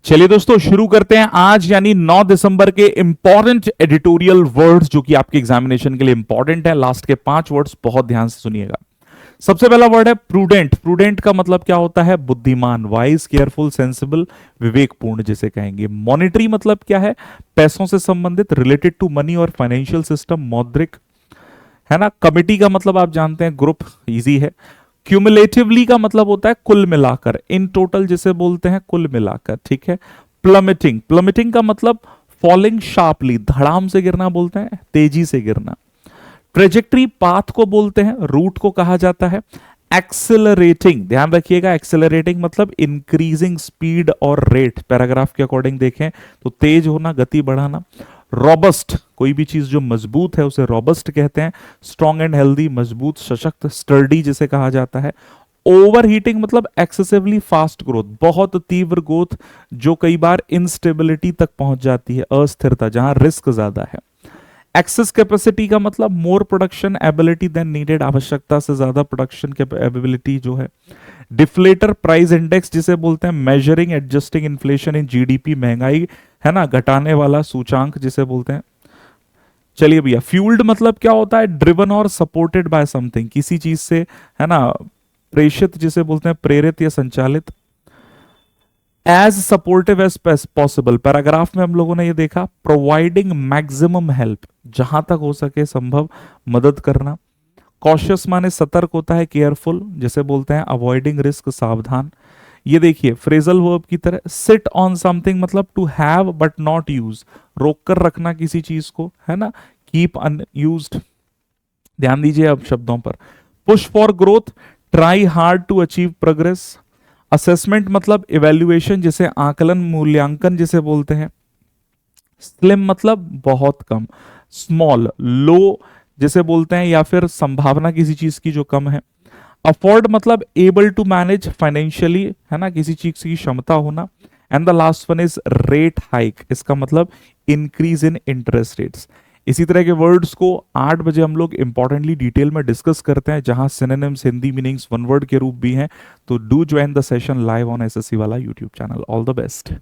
चलिए दोस्तों शुरू करते हैं आज यानी 9 दिसंबर के इंपॉर्टेंट एडिटोरियल वर्ड्स जो कि आपके एग्जामिनेशन के लिए इंपॉर्टेंट है। लास्ट के 5 वर्ड्स बहुत ध्यान से सुनिएगा। सबसे पहला वर्ड है प्रूडेंट। प्रूडेंट का मतलब क्या होता है? बुद्धिमान, वाइज, केयरफुल, सेंसिबल, विवेकपूर्ण जिसे कहेंगे। मॉनिटरी मतलब क्या है? पैसों से संबंधित, रिलेटेड टू मनी और फाइनेंशियल सिस्टम, मौद्रिक, है ना। कमिटी का मतलब आप जानते हैं ग्रुप, इजी है। क्यूमुलेटिवली का मतलब होता है कुल मिलाकर, इन टोटल जिसे बोलते हैं कुल मिलाकर, ठीक है। प्लमेटिंग, प्लमेटिंग का मतलब फॉलिंग शार्पली, धड़ाम से गिरना बोलते हैं, तेजी से गिरना। ट्रेजेक्ट्री पाथ को बोलते हैं, रूट को कहा जाता है। एक्सेलरेटिंग, ध्यान रखिएगा, एक्सेलरेटिंग मतलब इंक्रीजिंग स्पीड और रेट, पैराग्राफ के अकॉर्डिंग देखें तो तेज होना, गति बढ़ाना। रॉबस्ट, कोई भी चीज जो मजबूत है उसे रॉबस्ट कहते हैं। स्ट्रॉन्ग एंड हेल्दी, मजबूत, सशक्त, स्टर्डी जिसे कहा जाता है। ओवर हीटिंग मतलब एक्सेसिवली फास्ट ग्रोथ, बहुत तीव्र ग्रोथ जो कई बार इंस्टेबिलिटी तक पहुंच जाती है, अस्थिरता, जहां रिस्क ज्यादा है। एक्सेस कैपेसिटी का मतलब मोर प्रोडक्शन एबिलिटी देन नीडेड, आवश्यकता से ज्यादा प्रोडक्शन एबिलिटी जो है। डिफ्लेटर प्राइस इंडेक्स जिसे बोलते हैं measuring adjusting inflation in GDP, महंगाई है ना घटाने वाला सूचांक जिसे बोलते हैं। चलिए भैया, फ्यूल्ड मतलब क्या होता है? ड्रिवन और सपोर्टेड बाय समथिंग, किसी चीज से, है ना, प्रेषित जिसे बोलते हैं प्रेरित या संचालित। As supportive as possible, paragraph में हम लोगों ने ये देखा। प्रोवाइडिंग मैक्सिमम हेल्प, जहां तक हो सके संभव मदद करना। कॉशियस माने सतर्क होता है, केयरफुल जिसे बोलते हैं अवॉइडिंग रिस्क, सावधान। ये देखिए फ्रेजल वर्ब की तरह। सिट ऑन समथिंग मतलब to have but not use, रोक कर रखना किसी चीज को, है ना। कीप अनयूज्ड, ध्यान दीजिए अब शब्दों पर। Push for growth, try hard to achieve progress. Assessment मतलब इवेल्युएशन जिसे आकलन, मूल्यांकन जिसे बोलते हैं। स्लिम मतलब बहुत कम। स्मॉल, लो जिसे बोलते हैं, या फिर संभावना किसी चीज की जो कम है। अफोर्ड मतलब एबल टू मैनेज फाइनेंशियली, है ना, किसी चीज की क्षमता होना। And the last one is rate hike, इसका मतलब इंक्रीज इन इंटरेस्ट रेट्स। इसी तरह के वर्ड्स को 8 बजे हम लोग इंपॉर्टेंटली डिटेल में डिस्कस करते हैं, जहां synonyms, Hindi meanings, one word के रूप भी हैं। तो do join the session live on SSC वाला YouTube channel. All the best.